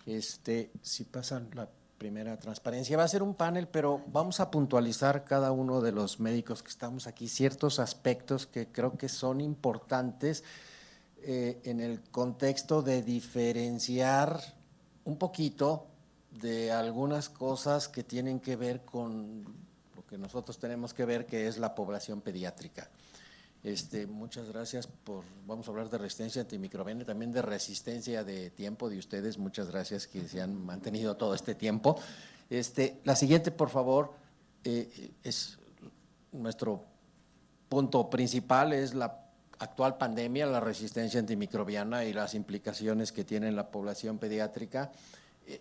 Si pasan la primera transparencia, va a ser un panel, pero vamos a puntualizar cada uno de los médicos que estamos aquí ciertos aspectos que creo que son importantes en el contexto de diferenciar un poquito de algunas cosas que tienen que ver con lo que nosotros tenemos que ver, que es la población pediátrica. Muchas gracias vamos a hablar de resistencia antimicrobiana y también de resistencia de tiempo de ustedes. Muchas gracias que se han mantenido todo este tiempo. La siguiente, por favor, es nuestro punto principal, es la actual pandemia, la resistencia antimicrobiana y las implicaciones que tiene en la población pediátrica.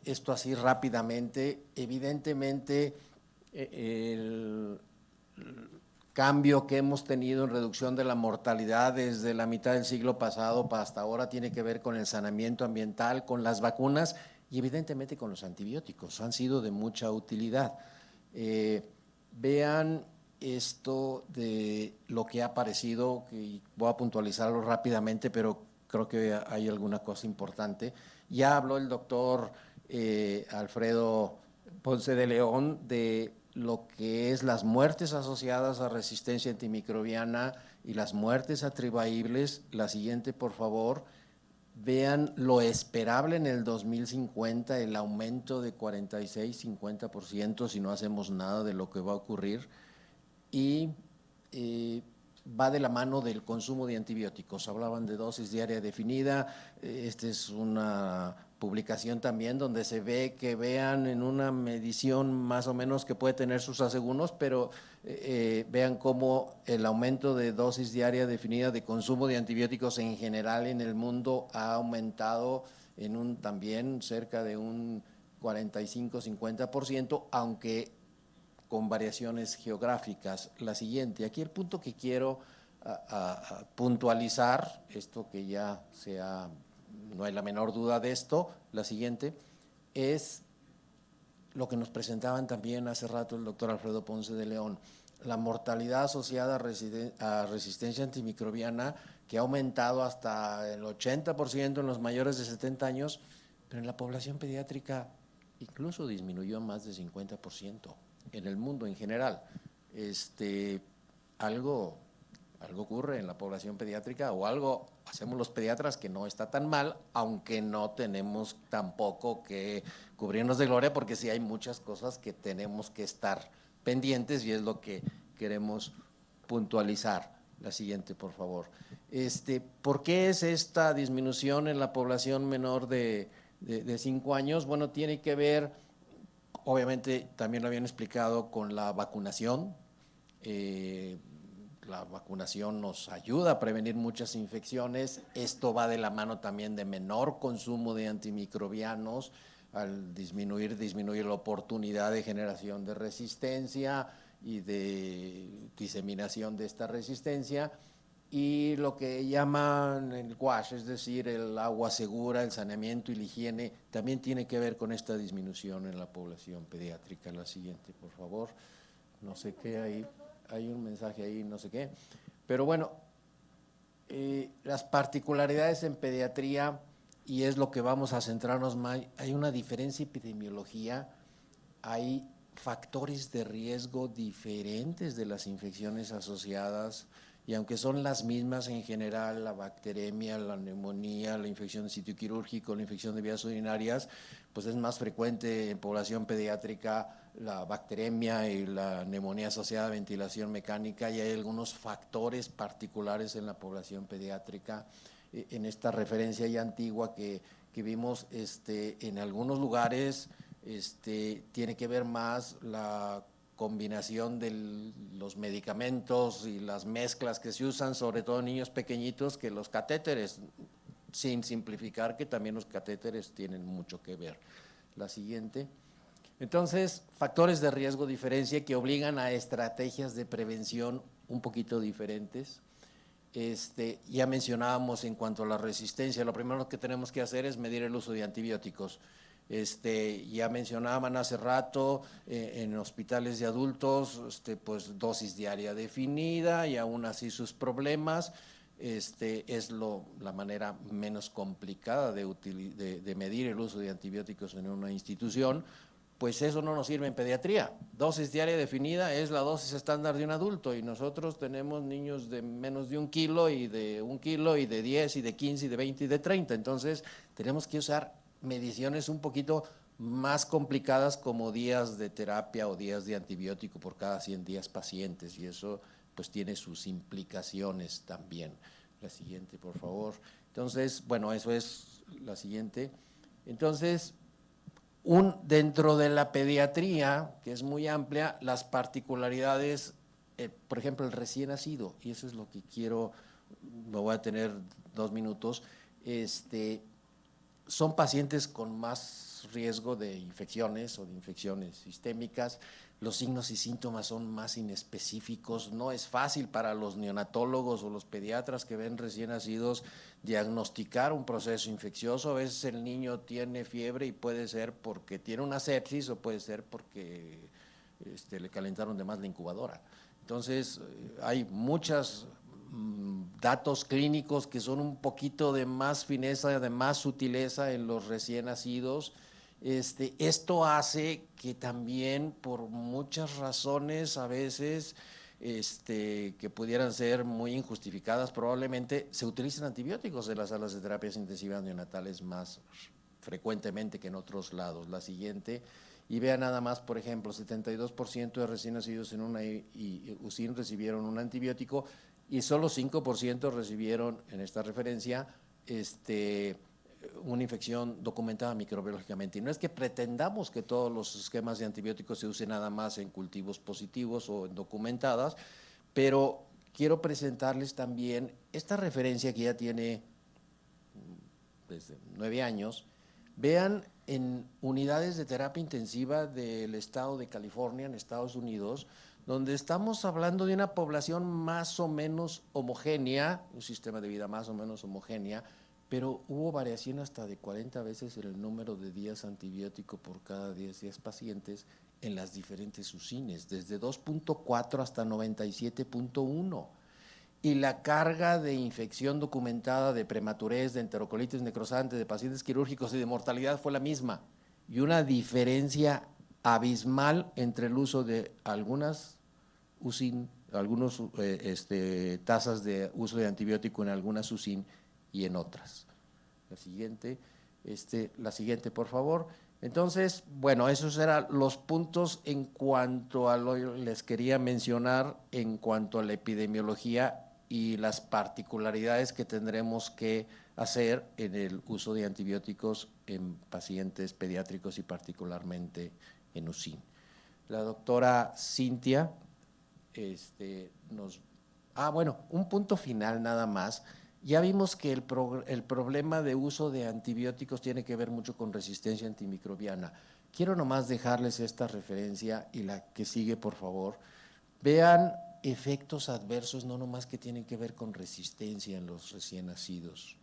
Esto así rápidamente, evidentemente el cambio que hemos tenido en reducción de la mortalidad desde la mitad del siglo pasado para hasta ahora tiene que ver con el saneamiento ambiental, con las vacunas y evidentemente con los antibióticos. Han sido de mucha utilidad. Vean esto de lo que ha aparecido, y voy a puntualizarlo rápidamente, pero creo que hay alguna cosa importante. Ya habló el doctor Alfredo Ponce de León de lo que es las muertes asociadas a resistencia antimicrobiana y las muertes atribuibles. La siguiente, por favor. Vean lo esperable en el 2050, el aumento de 46-50% si no hacemos nada de lo que va a ocurrir. Y va de la mano del consumo de antibióticos. Hablaban de dosis diaria definida. Esta es una publicación también donde se ve que vean en una medición más o menos que puede tener sus asegúnes, pero vean cómo el aumento de dosis diaria definida de consumo de antibióticos en general en el mundo ha aumentado en también cerca de un 45-50%, aunque con variaciones geográficas. La siguiente, aquí el punto que quiero a puntualizar, esto que ya no hay la menor duda de esto, la siguiente, es lo que nos presentaban también hace rato el doctor Alfredo Ponce de León, la mortalidad asociada a resistencia antimicrobiana que ha aumentado hasta el 80% en los mayores de 70 años, pero en la población pediátrica incluso disminuyó más de 50% en el mundo en general. Algo ocurre en la población pediátrica o algo hacemos los pediatras que no está tan mal, aunque no tenemos tampoco que cubrirnos de gloria, porque sí hay muchas cosas que tenemos que estar pendientes y es lo que queremos puntualizar. La siguiente, por favor. ¿Por qué es esta disminución en la población menor de 5 años? Bueno, tiene que ver, obviamente, también lo habían explicado, con la vacunación. La vacunación nos ayuda a prevenir muchas infecciones. Esto va de la mano también de menor consumo de antimicrobianos. Al disminuye la oportunidad de generación de resistencia y de diseminación de esta resistencia. Y lo que llaman el WASH, es decir, el agua segura, el saneamiento y la higiene, también tiene que ver con esta disminución en la población pediátrica. La siguiente, por favor. No sé qué hay un mensaje ahí, no sé qué. Pero bueno, las particularidades en pediatría, y es lo que vamos a centrarnos más, hay una diferencia en epidemiología, hay factores de riesgo diferentes de las infecciones asociadas, y aunque son las mismas en general, la bacteremia, la neumonía, la infección de sitio quirúrgico, la infección de vías urinarias, pues es más frecuente en población pediátrica la bacteremia y la neumonía asociada a ventilación mecánica, y hay algunos factores particulares en la población pediátrica. En esta referencia ya antigua que vimos en algunos lugares, tiene que ver más la combinación de los medicamentos y las mezclas que se usan, sobre todo en niños pequeñitos, que los catéteres, sin simplificar que también los catéteres tienen mucho que ver. La siguiente. Entonces, factores de riesgo diferencia que obligan a estrategias de prevención un poquito diferentes. Ya mencionábamos en cuanto a la resistencia, lo primero que tenemos que hacer es medir el uso de antibióticos. Ya mencionaban hace rato en hospitales de adultos, pues dosis diaria definida y aún así sus problemas. es la manera menos complicada de medir el uso de antibióticos en una institución, pues eso no nos sirve en pediatría. Dosis diaria definida es la dosis estándar de un adulto y nosotros tenemos niños de menos de 1 kilo y de 1 kilo y de 10 y de 15 y de 20 y de 30. Entonces tenemos que usar mediciones un poquito más complicadas como días de terapia o días de antibiótico por cada 100 días pacientes y eso pues tiene sus implicaciones también. La siguiente, por favor. Entonces, bueno, eso es la siguiente. Entonces, dentro de la pediatría, que es muy amplia, las particularidades, por ejemplo, el recién nacido, y eso es lo que quiero, me voy a tener 2 minutos, son pacientes con más riesgo de infecciones o de infecciones sistémicas. Los signos y síntomas son más inespecíficos. No es fácil para los neonatólogos o los pediatras que ven recién nacidos diagnosticar un proceso infeccioso. A veces el niño tiene fiebre y puede ser porque tiene una sepsis o puede ser porque le calentaron de más la incubadora. Entonces, hay muchas datos clínicos que son un poquito de más fineza, de más sutileza en los recién nacidos. Esto hace que también por muchas razones a veces que pudieran ser muy injustificadas, probablemente se utilicen antibióticos en las salas de terapias intensivas neonatales más frecuentemente que en otros lados. La siguiente, y vea nada más, por ejemplo, 72% de recién nacidos en una UCIN recibieron un antibiótico y solo 5% recibieron, en esta referencia, una infección documentada microbiológicamente. Y no es que pretendamos que todos los esquemas de antibióticos se usen nada más en cultivos positivos o en documentadas, pero quiero presentarles también esta referencia que ya tiene desde 9 años. Vean en unidades de terapia intensiva del estado de California, en Estados Unidos, donde estamos hablando de una población más o menos homogénea, un sistema de vida más o menos homogénea, pero hubo variación hasta de 40 veces en el número de días antibiótico por cada 10 días pacientes en las diferentes UCINes, desde 2.4 hasta 97.1. Y la carga de infección documentada de prematurez, de enterocolitis necrosante, de pacientes quirúrgicos y de mortalidad fue la misma. Y una diferencia abismal entre el uso de algunas UCIN, algunos tasas de uso de antibiótico en algunas UCIN y en otras. La siguiente, por favor. Entonces, bueno, esos eran los puntos en cuanto a lo que les quería mencionar en cuanto a la epidemiología y las particularidades que tendremos que hacer en el uso de antibióticos en pacientes pediátricos y particularmente en UCIN. La doctora Cintia bueno, un punto final nada más. Ya vimos que el problema de uso de antibióticos tiene que ver mucho con resistencia antimicrobiana. Quiero nomás dejarles esta referencia y la que sigue, por favor. Vean efectos adversos, no nomás que tienen que ver con resistencia en los recién nacidos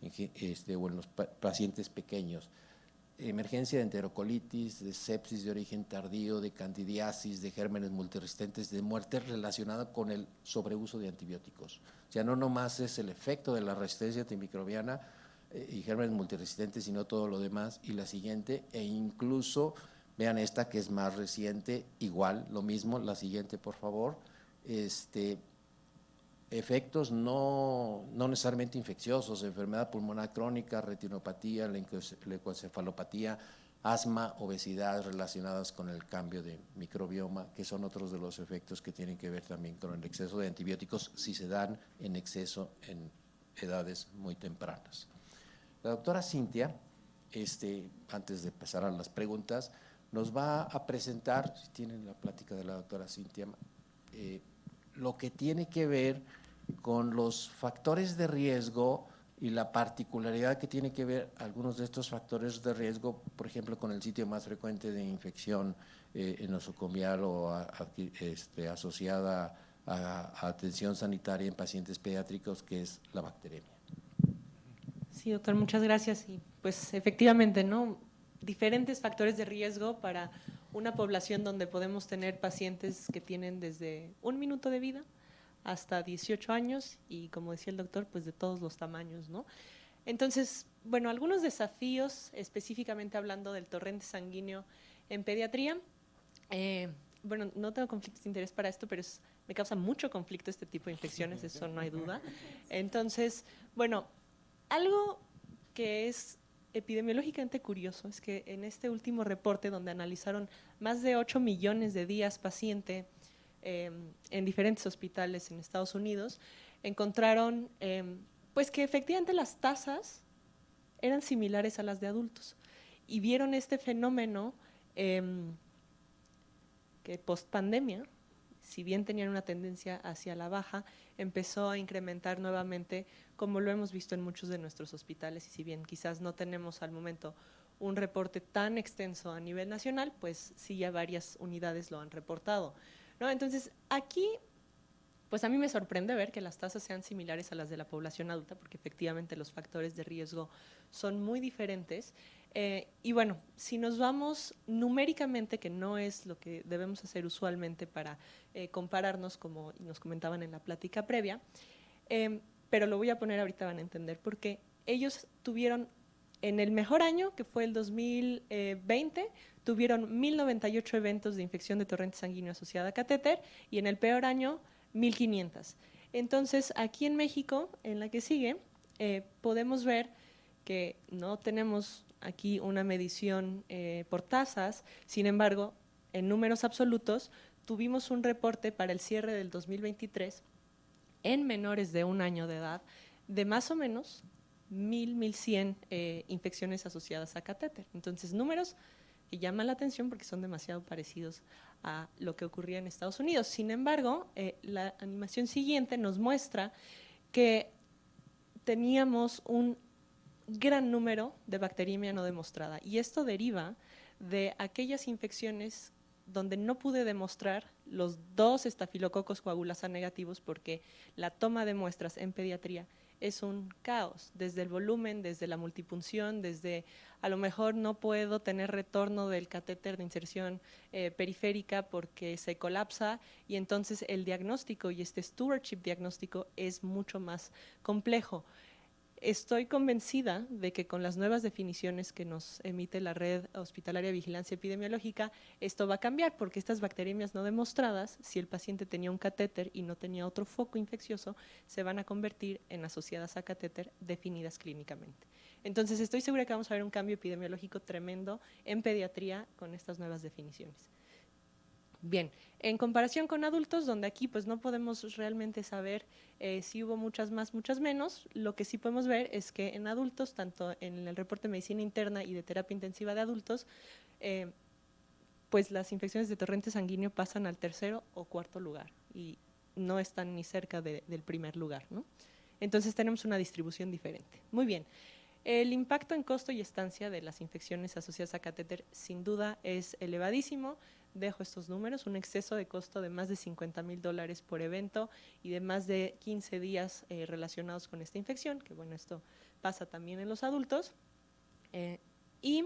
o en los pacientes pequeños. Emergencia de enterocolitis, de sepsis de origen tardío, de candidiasis, de gérmenes multiresistentes, de muerte relacionada con el sobreuso de antibióticos. O sea, no nomás es el efecto de la resistencia antimicrobiana y gérmenes multiresistentes, sino todo lo demás. Y la siguiente, e incluso, vean esta que es más reciente, igual, lo mismo, la siguiente, por favor. Efectos no necesariamente infecciosos, enfermedad pulmonar crónica, retinopatía, leucoencefalopatía, asma, obesidad relacionadas con el cambio de microbioma, que son otros de los efectos que tienen que ver también con el exceso de antibióticos si se dan en exceso en edades muy tempranas. La doctora Cintia, antes de pasar a las preguntas, nos va a presentar, si tienen la plática de la doctora Cintia, lo que tiene que ver con los factores de riesgo y la particularidad que tiene que ver algunos de estos factores de riesgo, por ejemplo, con el sitio más frecuente de infección nosocomial o asociada a atención sanitaria en pacientes pediátricos, que es la bacteriemia. Sí, doctor, muchas gracias. Y pues efectivamente, ¿no? Diferentes factores de riesgo para una población donde podemos tener pacientes que tienen desde 1 minuto de vida hasta 18 años y, como decía el doctor, pues de todos los tamaños, ¿no? Entonces, bueno, algunos desafíos, específicamente hablando del torrente sanguíneo en pediatría. Bueno, no tengo conflictos de interés para esto, pero me causa mucho conflicto este tipo de infecciones, eso no hay duda. Entonces, bueno, algo que es epidemiológicamente curioso es que en este último reporte, donde analizaron más de 8 millones de días paciente en diferentes hospitales en Estados Unidos, encontraron pues que efectivamente las tasas eran similares a las de adultos y vieron este fenómeno que post pandemia, si bien tenían una tendencia hacia la baja, empezó a incrementar nuevamente, como lo hemos visto en muchos de nuestros hospitales, y si bien quizás no tenemos al momento un reporte tan extenso a nivel nacional, pues sí ya varias unidades lo han reportado, ¿no? Entonces, aquí, pues a mí me sorprende ver que las tasas sean similares a las de la población adulta, porque efectivamente los factores de riesgo son muy diferentes. Y bueno, si nos vamos numéricamente, que no es lo que debemos hacer usualmente para compararnos, como nos comentaban en la plática previa, pero lo voy a poner ahorita, van a entender, porque ellos tuvieron, en el mejor año, que fue el 2020, tuvieron 1098 eventos de infección de torrente sanguíneo asociada a catéter, y en el peor año, 1500. Entonces, aquí en México, en la que sigue, podemos ver que no tenemos aquí una medición por tasas, sin embargo, en números absolutos, tuvimos un reporte para el cierre del 2023 en menores de 1 año de edad de más o menos 1,100 infecciones asociadas a catéter. Entonces, números que llaman la atención porque son demasiado parecidos a lo que ocurría en Estados Unidos. Sin embargo, la animación siguiente nos muestra que teníamos un gran número de bacteriemia no demostrada, y esto deriva de aquellas infecciones donde no pude demostrar los 2 estafilococos coagulasa negativos, porque la toma de muestras en pediatría es un caos, desde el volumen, desde la multipunción, desde a lo mejor no puedo tener retorno del catéter de inserción periférica porque se colapsa, y entonces el diagnóstico y este stewardship diagnóstico es mucho más complejo. Estoy convencida de que con las nuevas definiciones que nos emite la Red Hospitalaria de Vigilancia Epidemiológica, esto va a cambiar, porque estas bacteriemias no demostradas, si el paciente tenía un catéter y no tenía otro foco infeccioso, se van a convertir en asociadas a catéter definidas clínicamente. Entonces, estoy segura que vamos a ver un cambio epidemiológico tremendo en pediatría con estas nuevas definiciones. Bien, en comparación con adultos, donde aquí pues no podemos realmente saber si hubo muchas más, muchas menos, lo que sí podemos ver es que en adultos, tanto en el reporte de medicina interna y de terapia intensiva de adultos, pues las infecciones de torrente sanguíneo pasan al 3.º o 4.º lugar y no están ni cerca del primer lugar, ¿no? Entonces tenemos una distribución diferente. Muy bien. El impacto en costo y estancia de las infecciones asociadas a catéter sin duda es elevadísimo. Dejo estos números: un exceso de costo de más de $50,000 por evento y de más de 15 días relacionados con esta infección, que bueno, esto pasa también en los adultos. Y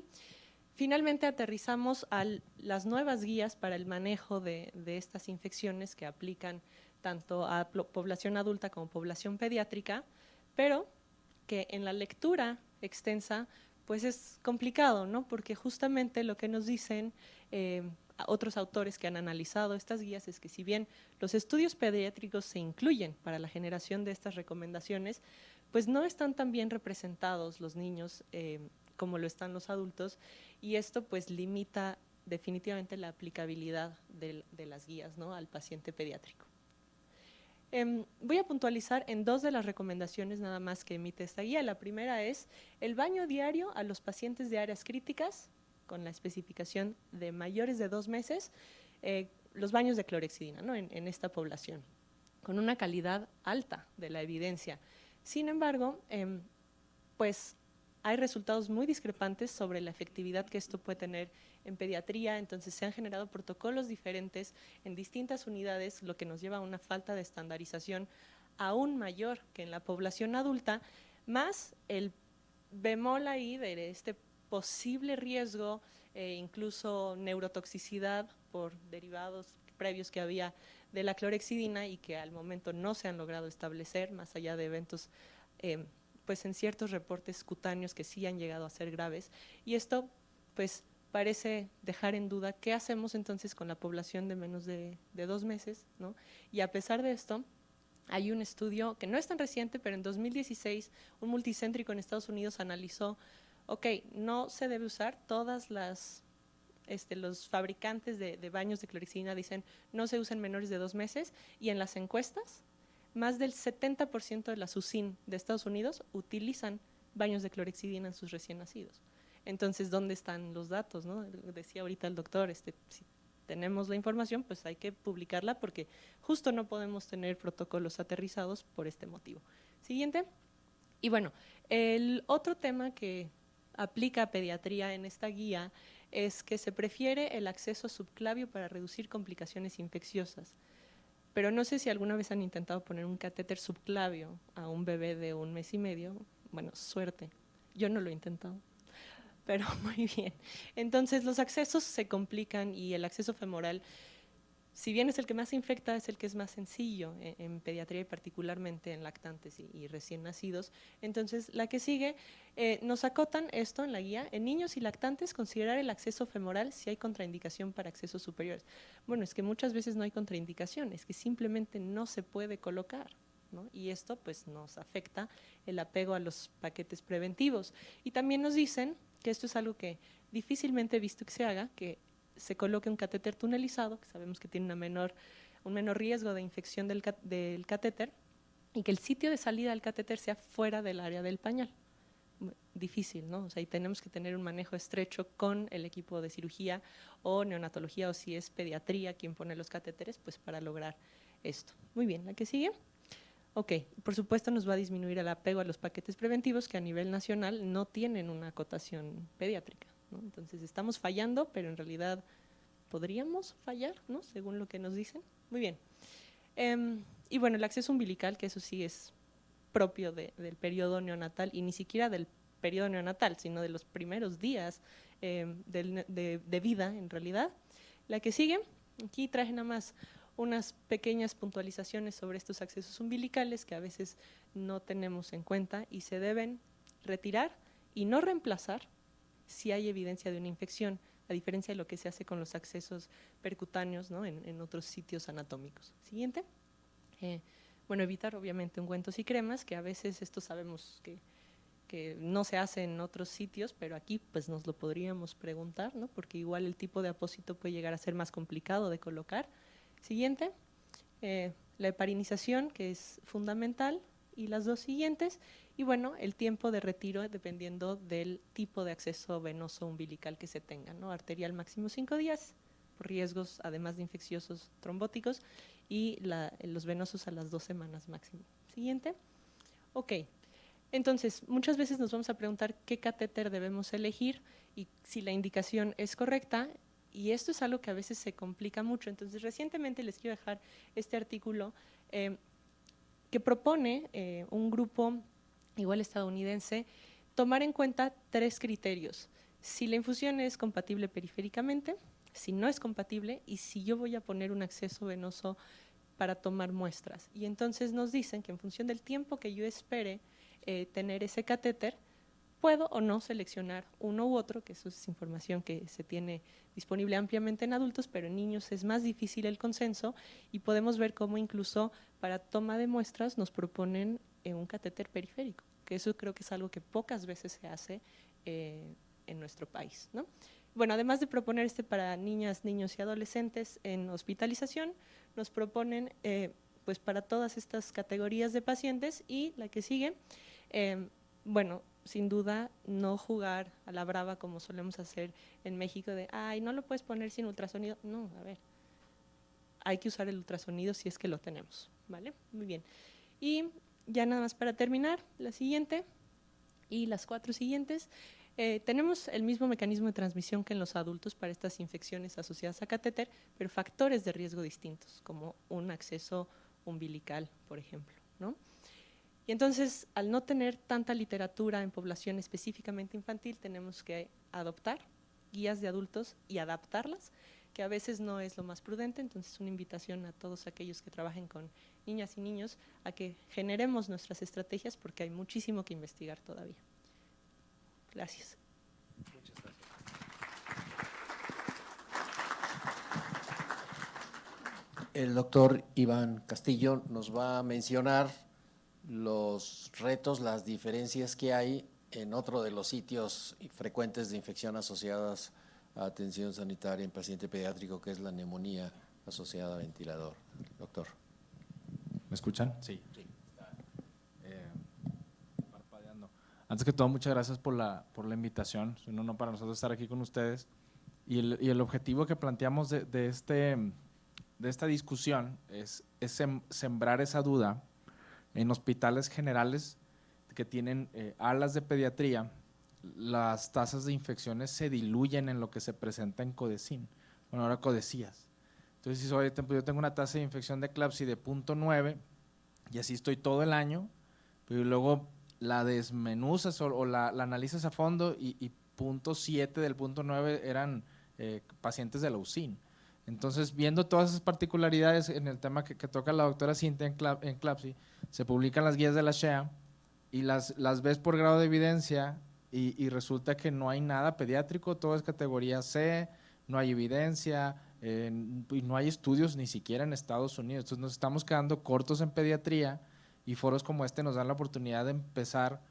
finalmente aterrizamos a las nuevas guías para el manejo de estas infecciones que aplican tanto a población adulta como población pediátrica, pero que en la lectura extensa pues es complicado, ¿no? Porque justamente lo que nos dicen otros autores que han analizado estas guías es que, si bien los estudios pediátricos se incluyen para la generación de estas recomendaciones, pues no están tan bien representados los niños como lo están los adultos, y esto pues limita definitivamente la aplicabilidad de las guías, ¿no?, al paciente pediátrico. Voy a puntualizar en 2 de las recomendaciones nada más que emite esta guía. La primera es el baño diario a los pacientes de áreas críticas, con la especificación de mayores de 2 meses, los baños de clorhexidina, ¿no?, en esta población, con una calidad alta de la evidencia. Sin embargo, pues hay resultados muy discrepantes sobre la efectividad que esto puede tener en pediatría. Entonces se han generado protocolos diferentes en distintas unidades, lo que nos lleva a una falta de estandarización aún mayor que en la población adulta, más el bemol ahí de este posible riesgo, incluso neurotoxicidad por derivados previos que había de la clorexidina y que al momento no se han logrado establecer, más allá de eventos pues en ciertos reportes cutáneos que sí han llegado a ser graves. Y esto pues parece dejar en duda qué hacemos entonces con la población de menos de 2 meses, ¿no? Y a pesar de esto, hay un estudio que no es tan reciente, pero en 2016 un multicéntrico en Estados Unidos analizó, ok, no se debe usar todas las… los fabricantes de baños de clorexidina dicen no se usan menores de 2 meses, y en las encuestas más del 70% de las USIN de Estados Unidos utilizan baños de clorexidina en sus recién nacidos. Entonces, ¿dónde están los datos, no? Decía ahorita el doctor, si tenemos la información, pues hay que publicarla porque justo no podemos tener protocolos aterrizados por este motivo. Siguiente. Y bueno, el otro tema que aplica a pediatría en esta guía es que se prefiere el acceso subclavio para reducir complicaciones infecciosas. Pero no sé si alguna vez han intentado poner un catéter subclavio a un bebé de 1 mes y medio. Bueno, suerte. Yo no lo he intentado, pero muy bien. Entonces los accesos se complican y el acceso femoral, si bien es el que más infecta, es el que es más sencillo en pediatría y particularmente en lactantes y recién nacidos. Entonces, la que sigue, nos acotan esto en la guía. En niños y lactantes, considerar el acceso femoral si hay contraindicación para accesos superiores. Bueno, es que muchas veces no hay contraindicación, es que simplemente no se puede colocar, ¿no? Y esto pues nos afecta el apego a los paquetes preventivos. Y también nos dicen que esto es algo que difícilmente he visto que se haga, que se coloque un catéter tunelizado, que sabemos que tiene un menor riesgo de infección del catéter, y que el sitio de salida del catéter sea fuera del área del pañal. Difícil, ¿no? O sea, y tenemos que tener un manejo estrecho con el equipo de cirugía o neonatología, o si es pediatría quien pone los catéteres, pues para lograr esto. Muy bien, ¿la que sigue? Ok, por supuesto nos va a disminuir el apego a los paquetes preventivos que a nivel nacional no tienen una acotación pediátrica, ¿no? Entonces estamos fallando, pero en realidad podríamos fallar, ¿no? Según lo que nos dicen. Muy bien. Y bueno, el acceso umbilical, que eso sí es propio del periodo neonatal y ni siquiera del periodo neonatal, sino de los primeros días de vida en realidad. La que sigue, aquí traje nada más unas pequeñas puntualizaciones sobre estos accesos umbilicales que a veces no tenemos en cuenta y se deben retirar y no reemplazar si hay evidencia de una infección, a diferencia de lo que se hace con los accesos percutáneos, ¿no? en otros sitios anatómicos. Siguiente. Bueno, evitar obviamente ungüentos y cremas, que a veces esto sabemos que no se hace en otros sitios, pero aquí pues nos lo podríamos preguntar, ¿no? Porque igual el tipo de apósito puede llegar a ser más complicado de colocar. Siguiente, la heparinización, que es fundamental, y las dos siguientes, y bueno, el tiempo de retiro dependiendo del tipo de acceso venoso umbilical que se tenga, ¿no? Arterial máximo 5 días, por riesgos además de infecciosos trombóticos, y los venosos a las 2 semanas máximo. Siguiente. Ok, entonces muchas veces nos vamos a preguntar qué catéter debemos elegir y si la indicación es correcta, y esto es algo que a veces se complica mucho. Entonces recientemente les quiero dejar este artículo que propone un grupo igual estadounidense tomar en cuenta 3 criterios: si la infusión es compatible periféricamente, si no es compatible y si yo voy a poner un acceso venoso para tomar muestras. Y entonces nos dicen que en función del tiempo que yo espere tener ese catéter, puedo o no seleccionar uno u otro, que eso es información que se tiene disponible ampliamente en adultos, pero en niños es más difícil el consenso, y podemos ver cómo incluso para toma de muestras nos proponen un catéter periférico, que eso creo que es algo que pocas veces se hace en nuestro país, ¿no? Bueno, además de proponer para niñas, niños y adolescentes en hospitalización, nos proponen pues para todas estas categorías de pacientes. Y la que sigue, bueno, sin duda no jugar a la brava como solemos hacer en México de, ay, no lo puedes poner sin ultrasonido. No, a ver, hay que usar el ultrasonido si es que lo tenemos, ¿vale? Muy bien. Y ya nada más para terminar, la siguiente y las 4 siguientes. Tenemos el mismo mecanismo de transmisión que en los adultos para estas infecciones asociadas a catéter, pero factores de riesgo distintos, como un acceso umbilical, por ejemplo, ¿no? Y entonces, al no tener tanta literatura en población específicamente infantil, tenemos que adoptar guías de adultos y adaptarlas que a veces no es lo más prudente. Entonces, una invitación a todos aquellos que trabajen con niñas y niños a que generemos nuestras estrategias, porque hay muchísimo que investigar todavía. Gracias. Muchas gracias. El doctor Iván Castillo nos va a mencionar los retos, las diferencias que hay en otro de los sitios frecuentes de infección asociadas a atención sanitaria en paciente pediátrico, que es la neumonía asociada a ventilador. Doctor. ¿Me escuchan? Sí. Parpadeando. Antes que todo, muchas gracias por la invitación. Es un honor para nosotros estar aquí con ustedes. Y el objetivo que planteamos de esta discusión es sembrar esa duda en hospitales generales que tienen alas de pediatría. Las tasas de infecciones se diluyen en lo que se presenta en Codecin, bueno, ahora Codecías. Entonces, si yo tengo una tasa de infección de CLABSI de 0.9 y así estoy todo el año, pero luego la desmenuzas o la analizas a fondo y 0.7 del 0.9 eran pacientes de la UCIN. Entonces, viendo todas esas particularidades en el tema que toca la doctora Cintia en CLABSI, se publican las guías de la SHEA y las ves por grado de evidencia y resulta que no hay nada pediátrico, todo es categoría C, no hay evidencia y no hay estudios ni siquiera en Estados Unidos. Entonces nos estamos quedando cortos en pediatría y foros como este nos dan la oportunidad de empezar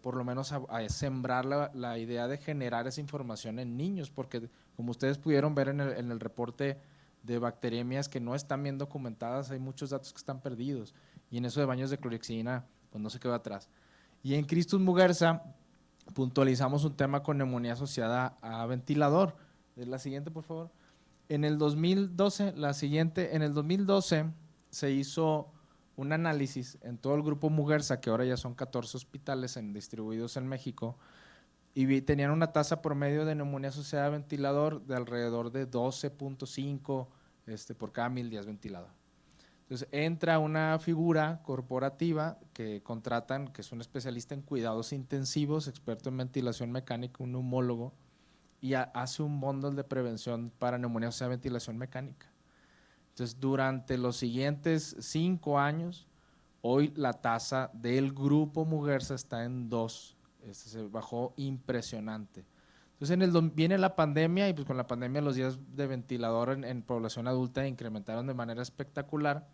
por lo menos a sembrar la idea de generar esa información en niños, porque como ustedes pudieron ver en el reporte de bacteriemias que no están bien documentadas, hay muchos datos que están perdidos y en eso de baños de clorexidina pues no se quedó atrás. Y en Christus Muguerza puntualizamos un tema con neumonía asociada a ventilador. La siguiente, por favor. En el 2012, en el 2012 se hizo un análisis en todo el grupo Muguerza, que ahora ya son 14 hospitales distribuidos en México, y tenían una tasa promedio de neumonía asociada a ventilador de alrededor de 12.5 por cada 1000 días ventilador. Entonces entra una figura corporativa que contratan, que es un especialista en cuidados intensivos, experto en ventilación mecánica, un neumólogo, y hace un bundle de prevención para neumonía asociada a ventilación mecánica. Entonces, durante los siguientes 5 años, hoy la tasa del grupo Muguerza está en 2, se bajó impresionante. Entonces, viene la pandemia y pues con la pandemia los días de ventilador en población adulta incrementaron de manera espectacular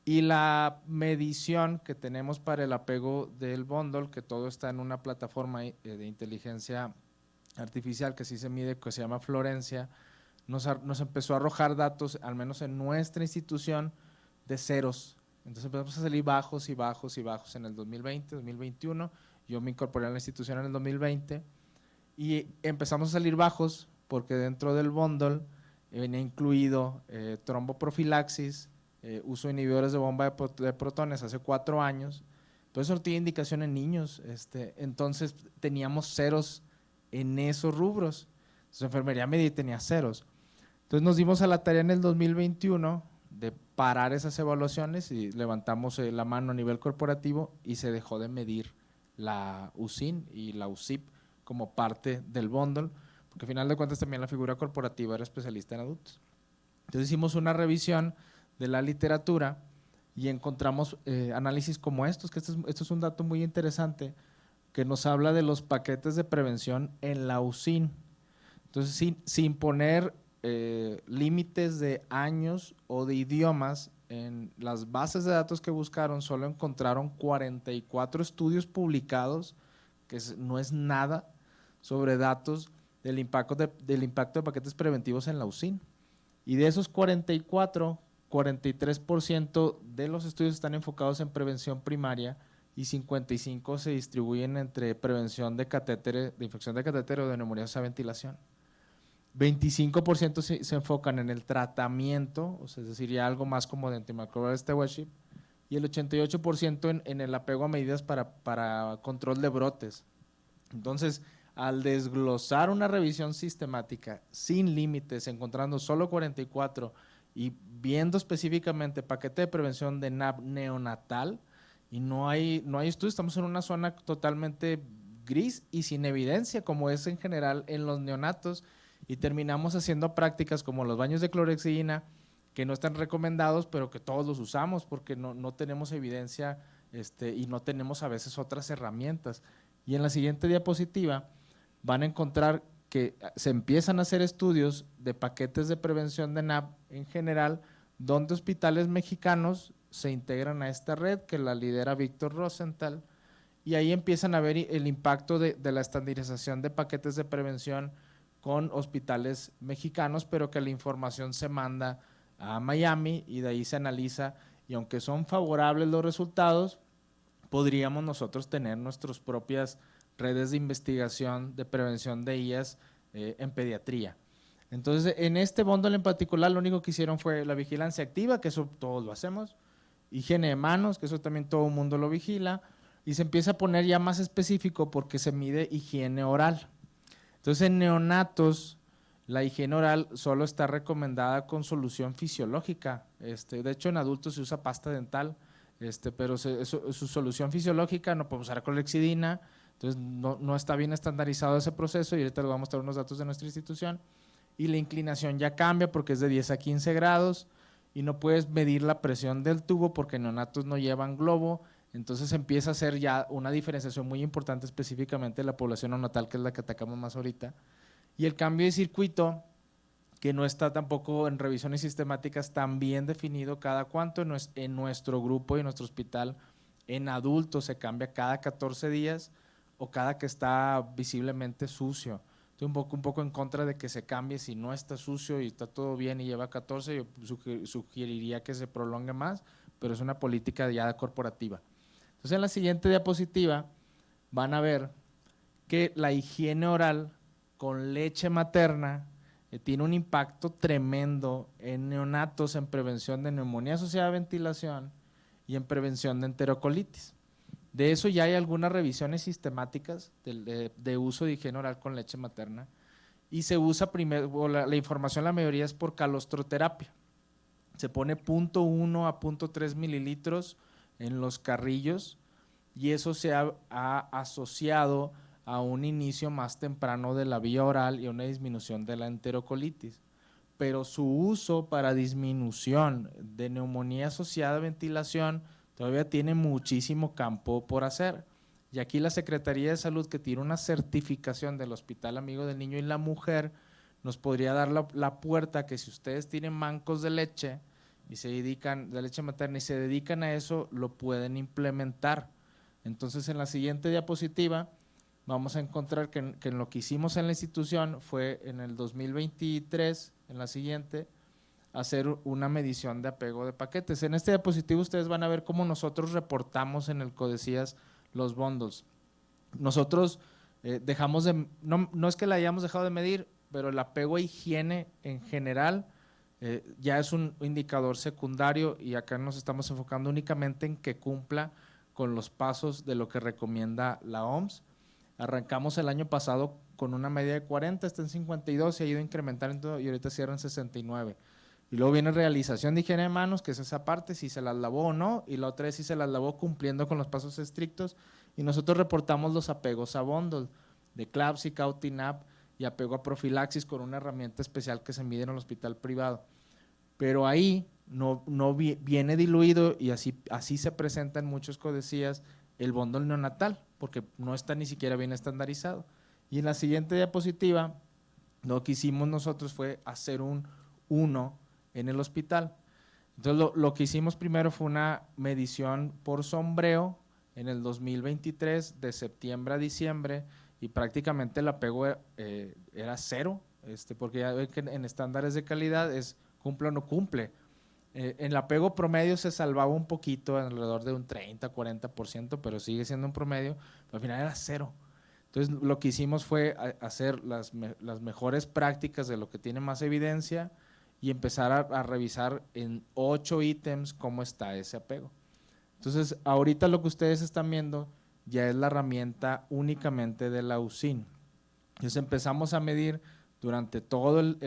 y la medición que tenemos para el apego del bundle, que todo está en una plataforma de inteligencia artificial que sí se mide, que se llama Florencia, nos empezó a arrojar datos, al menos en nuestra institución, de ceros. Entonces empezamos a salir bajos y bajos y bajos en el 2020, 2021. Yo me incorporé a la institución en el 2020 y empezamos a salir bajos porque dentro del bundle venía incluido tromboprofilaxis, uso de inhibidores de bomba de protones hace 4 años. Entonces eso tiene indicación en niños. Entonces teníamos ceros en esos rubros. Entonces enfermería médica tenía ceros. Entonces nos dimos a la tarea en el 2021 de parar esas evaluaciones y levantamos la mano a nivel corporativo y se dejó de medir la UCIN y la UCIP como parte del bundle, porque al final de cuentas también la figura corporativa era especialista en adultos. Entonces hicimos una revisión de la literatura y encontramos análisis como estos, que esto es un dato muy interesante, que nos habla de los paquetes de prevención en la UCIN. Entonces, sin poner límites de años o de idiomas, en las bases de datos que buscaron solo encontraron 44 estudios publicados, que no es nada, sobre datos del impacto de paquetes preventivos en la UCIN. Y de esos 44, 43% de los estudios están enfocados en prevención primaria y 55% se distribuyen entre prevención de catéter, de infección de catéter o de neumonía asociada a ventilación. 25% se enfocan en el tratamiento, o sea, es decir, ya algo más como de antimicrobial stewardship, y el 88% en el apego a medidas para control de brotes. Entonces, al desglosar una revisión sistemática sin límites, encontrando solo 44 y viendo específicamente paquete de prevención de NAP neonatal, y no hay estudios, estamos en una zona totalmente gris y sin evidencia, como es en general en los neonatos, y terminamos haciendo prácticas como los baños de clorhexidina, que no están recomendados, pero que todos los usamos porque no tenemos evidencia y no tenemos a veces otras herramientas. Y en la siguiente diapositiva van a encontrar que se empiezan a hacer estudios de paquetes de prevención de NAP en general, donde hospitales mexicanos se integran a esta red que la lidera Víctor Rosenthal, y ahí empiezan a ver el impacto de la estandarización de paquetes de prevención con hospitales mexicanos, pero que la información se manda a Miami y de ahí se analiza, y aunque son favorables los resultados, podríamos nosotros tener nuestras propias redes de investigación de prevención de IAS en pediatría. Entonces, en este bundle en particular, lo único que hicieron fue la vigilancia activa, que eso todos lo hacemos, higiene de manos, que eso también todo el mundo lo vigila, y se empieza a poner ya más específico porque se mide higiene oral. Entonces, en neonatos, la higiene oral solo está recomendada con solución fisiológica. De hecho, en adultos se usa pasta dental, pero su solución fisiológica no podemos usar clorhexidina, entonces no está bien estandarizado ese proceso, y ahorita les voy a mostrar unos datos de nuestra institución. Y la inclinación ya cambia porque es de 10 a 15 grados y no puedes medir la presión del tubo porque neonatos no llevan globo. Entonces empieza a ser ya una diferenciación muy importante específicamente de la población neonatal, que es la que atacamos más ahorita. Y el cambio de circuito, que no está tampoco en revisiones sistemáticas tan bien definido cada cuánto en nuestro grupo y en nuestro hospital. En adultos se cambia cada 14 días o cada que está visiblemente sucio. Estoy un poco en contra de que se cambie si no está sucio y está todo bien y lleva 14, yo sugeriría que se prolongue más, pero es una política ya corporativa. Entonces, en la siguiente diapositiva van a ver que la higiene oral con leche materna tiene un impacto tremendo en neonatos en prevención de neumonía asociada a ventilación y en prevención de enterocolitis. De eso ya hay algunas revisiones sistemáticas de uso de higiene oral con leche materna, y se usa primero, la información la mayoría es por calostroterapia. Se pone 0.1 a 0.3 mililitros en los carrillos, y eso se ha asociado a un inicio más temprano de la vía oral y a una disminución de la enterocolitis. Pero su uso para disminución de neumonía asociada a ventilación todavía tiene muchísimo campo por hacer. Y aquí la Secretaría de Salud, que tiene una certificación del Hospital Amigo del Niño y la Mujer, nos podría dar la puerta que si ustedes tienen mancos de leche y se dedican, de leche materna, y se dedican a eso, lo pueden implementar. Entonces, en la siguiente diapositiva vamos a encontrar que en lo que hicimos en la institución fue en el 2023, en la siguiente, hacer una medición de apego de paquetes. En este diapositivo ustedes van a ver cómo nosotros reportamos en el Codesías los bundles. Nosotros dejamos de, no es que la hayamos dejado de medir, pero el apego a higiene en general ya es un indicador secundario, y acá nos estamos enfocando únicamente en que cumpla con los pasos de lo que recomienda la OMS. Arrancamos el año pasado con una media de 40, está en 52, se ha ido incrementando y ahorita cierra en 69. Y luego viene realización de higiene de manos, que es esa parte, si se las lavó o no, y la otra es si se las lavó cumpliendo con los pasos estrictos. Y nosotros reportamos los apegos a bundle, de CLABSI, CAUTI, NAP, y apego a profilaxis con una herramienta especial que se mide en el hospital privado. Pero ahí no viene diluido, y así se presenta en muchos codesías el bundle neonatal, porque no está ni siquiera bien estandarizado. Y en la siguiente diapositiva, lo que hicimos nosotros fue hacer un 1 en el hospital. Entonces, lo que hicimos primero fue una medición por sombreo en el 2023, de septiembre a diciembre, y prácticamente el apego era cero, porque ya ven que en estándares de calidad es cumple o no cumple. En el apego promedio se salvaba un poquito, alrededor de un 30-40%, pero sigue siendo un promedio, pero al final era cero. Entonces, lo que hicimos fue hacer las mejores prácticas de lo que tiene más evidencia y empezar a revisar en 8 ítems cómo está ese apego. Entonces, ahorita lo que ustedes están viendo ya es la herramienta únicamente de la USIN. Entonces, empezamos a medir durante todo el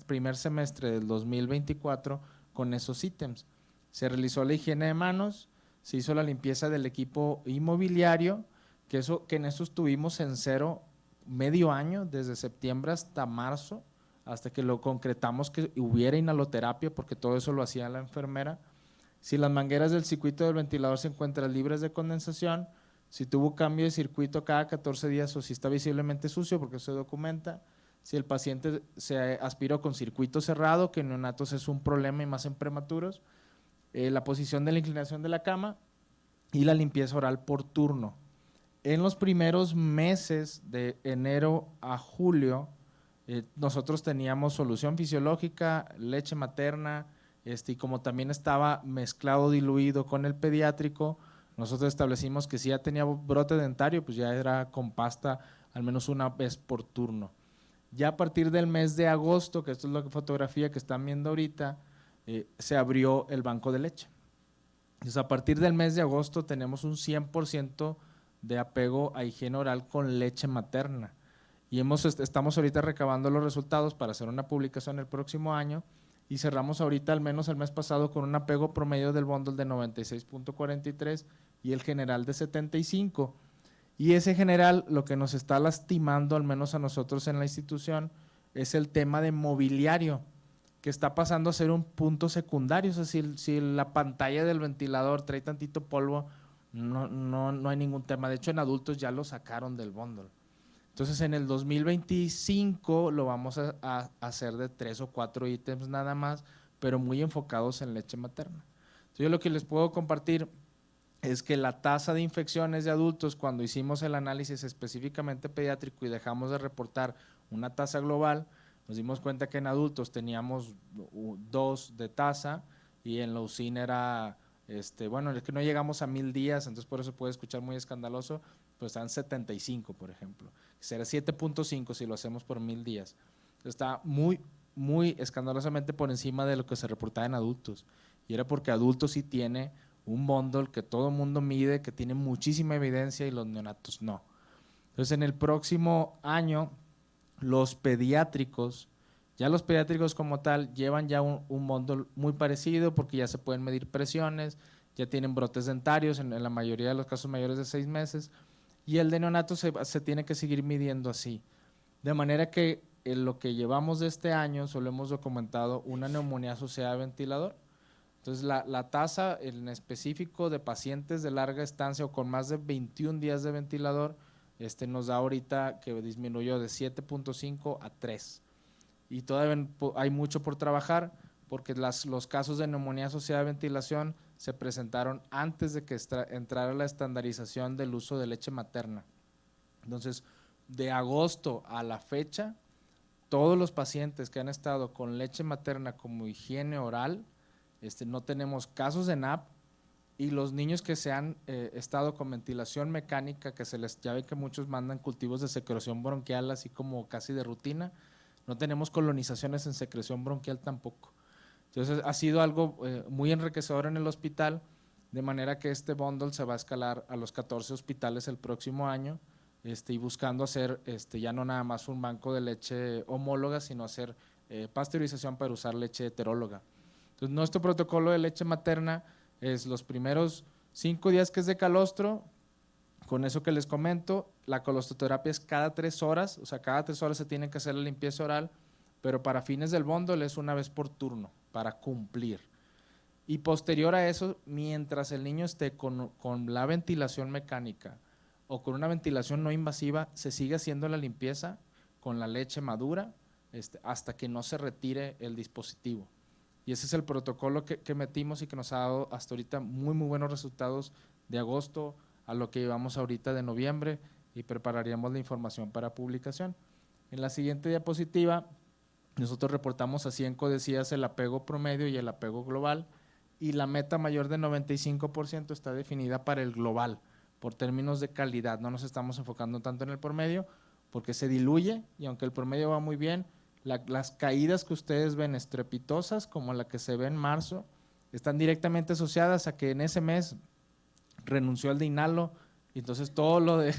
primer semestre del 2024 con esos ítems. Se realizó la higiene de manos, se hizo la limpieza del equipo inmobiliario, que en eso estuvimos en cero medio año, desde septiembre hasta marzo, hasta que lo concretamos que hubiera inhaloterapia, porque todo eso lo hacía la enfermera. Si las mangueras del circuito del ventilador se encuentran libres de condensación, si tuvo cambio de circuito cada 14 días o si está visiblemente sucio, porque eso se documenta, si el paciente se aspiró con circuito cerrado, que en neonatos es un problema y más en prematuros, la posición de la inclinación de la cama y la limpieza oral por turno. En los primeros meses de enero a julio, nosotros teníamos solución fisiológica, leche materna, y como también estaba mezclado diluido con el pediátrico, nosotros establecimos que si ya tenía brote dentario, pues ya era con pasta al menos una vez por turno. Ya a partir del mes de agosto, que esto es la fotografía que están viendo ahorita, se abrió el banco de leche. Entonces, a partir del mes de agosto tenemos un 100% de apego a higiene oral con leche materna. Y estamos ahorita recabando los resultados para hacer una publicación el próximo año y cerramos ahorita, al menos el mes pasado, con un apego promedio del bundle de 96.43 y el general de 75. Y ese general lo que nos está lastimando, al menos a nosotros en la institución, es el tema de mobiliario, que está pasando a ser un punto secundario. O sea, si la pantalla del ventilador trae tantito polvo, no hay ningún tema. De hecho, en adultos ya lo sacaron del bundle. Entonces, en el 2025 lo vamos a hacer de 3 o 4 ítems nada más, pero muy enfocados en leche materna. Entonces, yo lo que les puedo compartir es que la tasa de infecciones de adultos, cuando hicimos el análisis específicamente pediátrico y dejamos de reportar una tasa global, nos dimos cuenta que en adultos teníamos 2 de tasa y en la UCIN era, bueno, es que no llegamos a 1000 días, entonces por eso puede escuchar muy escandaloso, pues están 75, por ejemplo. Será 7.5 si lo hacemos por 1000 días. Está muy escandalosamente por encima de lo que se reportaba en adultos. Y era porque adultos sí tiene un bundle que todo el mundo mide, que tiene muchísima evidencia y los neonatos no. Entonces, en el próximo año, los pediátricos como tal llevan ya un bundle muy parecido porque ya se pueden medir presiones, ya tienen brotes dentarios en la mayoría de los casos mayores de 6 meses y el de neonatos se tiene que seguir midiendo así. De manera que en lo que llevamos de este año solo hemos documentado una neumonía asociada a ventilador. Entonces, la tasa en específico de pacientes de larga estancia o con más de 21 días de ventilador nos da ahorita que disminuyó de 7.5 a 3. Y todavía hay mucho por trabajar porque los casos de neumonía asociada a ventilación se presentaron antes de que entrara la estandarización del uso de leche materna. Entonces, de agosto a la fecha, todos los pacientes que han estado con leche materna como higiene oral, no tenemos casos de NAP y los niños que se han estado con ventilación mecánica, que ya ve que muchos mandan cultivos de secreción bronquial así como casi de rutina, no tenemos colonizaciones en secreción bronquial tampoco. Entonces ha sido algo muy enriquecedor en el hospital, de manera que este bundle se va a escalar a los 14 hospitales el próximo año y buscando hacer ya no nada más un banco de leche homóloga, sino hacer pasteurización para usar leche heteróloga. Entonces, nuestro protocolo de leche materna es los primeros 5 días que es de calostro, con eso que les comento, la colostroterapia es cada 3 horas, o sea, cada 3 horas se tiene que hacer la limpieza oral, pero para fines del bundle es una vez por turno, para cumplir. Y posterior a eso, mientras el niño esté con la ventilación mecánica o con una ventilación no invasiva, se sigue haciendo la limpieza con la leche madura hasta que no se retire el dispositivo. Y ese es el protocolo que metimos y que nos ha dado hasta ahorita muy buenos resultados de agosto a lo que llevamos ahorita de noviembre y prepararíamos la información para publicación. En la siguiente diapositiva, nosotros reportamos así en codecías el apego promedio y el apego global y la meta mayor de 95% está definida para el global por términos de calidad. No nos estamos enfocando tanto en el promedio porque se diluye y aunque el promedio va muy bien, las caídas que ustedes ven estrepitosas, como la que se ve en marzo, están directamente asociadas a que en ese mes renunció el de inhalo y entonces todo lo de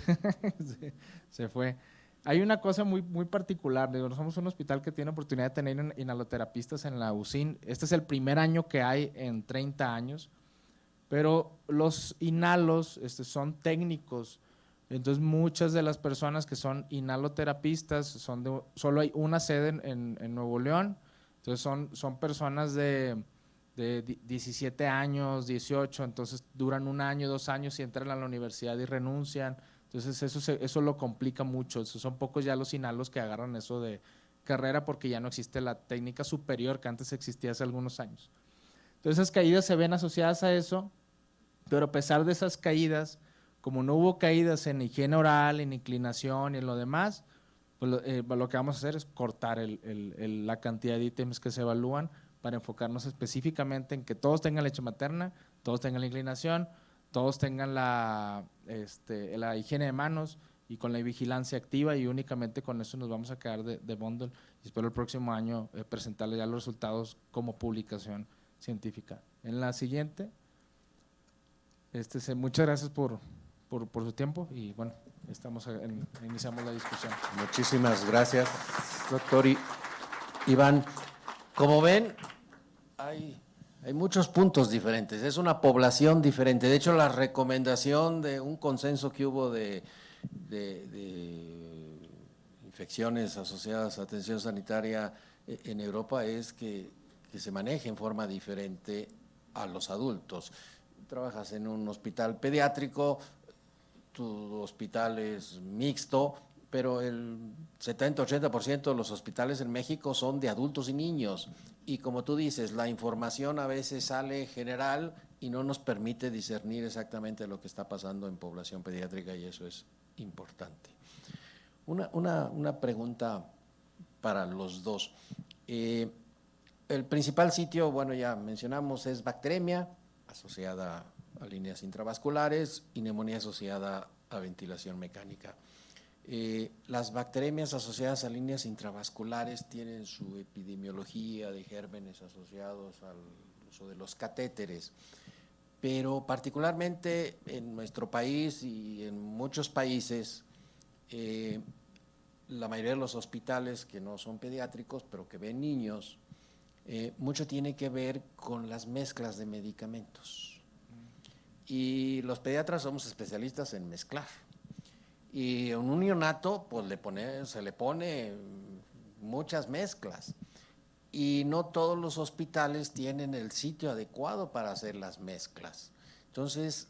se fue. Hay una cosa muy particular, nosotros somos un hospital que tiene oportunidad de tener inhaloterapistas en la UCIN. Este es el primer año que hay en 30 años, pero los inhalos son técnicos. Entonces, muchas de las personas que son inhaloterapistas, solo hay una sede en Nuevo León, entonces son personas de 17 años, 18, entonces duran 1 año, 2 años y entran a la universidad y renuncian, entonces eso lo complica mucho, son pocos ya los inhalos que agarran eso de carrera porque ya no existe la técnica superior que antes existía hace algunos años. Entonces esas caídas se ven asociadas a eso, pero a pesar de esas caídas, como no hubo caídas en higiene oral, en inclinación y en lo demás, pues lo que vamos a hacer es cortar la cantidad de ítems que se evalúan para enfocarnos específicamente en que todos tengan leche materna, todos tengan la inclinación, todos tengan la higiene de manos y con la vigilancia activa, y únicamente con eso nos vamos a quedar de bundle, y espero el próximo año presentarles ya los resultados como publicación científica. En la siguiente, muchas gracias por su tiempo y bueno, iniciamos la discusión. Muchísimas gracias, doctor Iván. Como ven, hay muchos puntos diferentes, es una población diferente. De hecho, la recomendación de un consenso que hubo de infecciones asociadas a atención sanitaria en Europa es que se maneje en forma diferente a los adultos. Trabajas en un hospital pediátrico, tu hospital es mixto, pero el 70-80% de los hospitales en México son de adultos y niños. Y como tú dices, la información a veces sale general y no nos permite discernir exactamente lo que está pasando en población pediátrica, y eso es importante. Una pregunta para los dos. El principal sitio, bueno, ya mencionamos, es bacteremia asociada a líneas intravasculares y neumonía asociada a ventilación mecánica. Las bacteremias asociadas a líneas intravasculares tienen su epidemiología de gérmenes asociados al uso de los catéteres, pero particularmente en nuestro país y en muchos países, la mayoría de los hospitales que no son pediátricos, pero que ven niños, mucho tiene que ver con las mezclas de medicamentos. Y los pediatras somos especialistas en mezclar. Y en un neonato, pues se le pone muchas mezclas. Y no todos los hospitales tienen el sitio adecuado para hacer las mezclas. Entonces,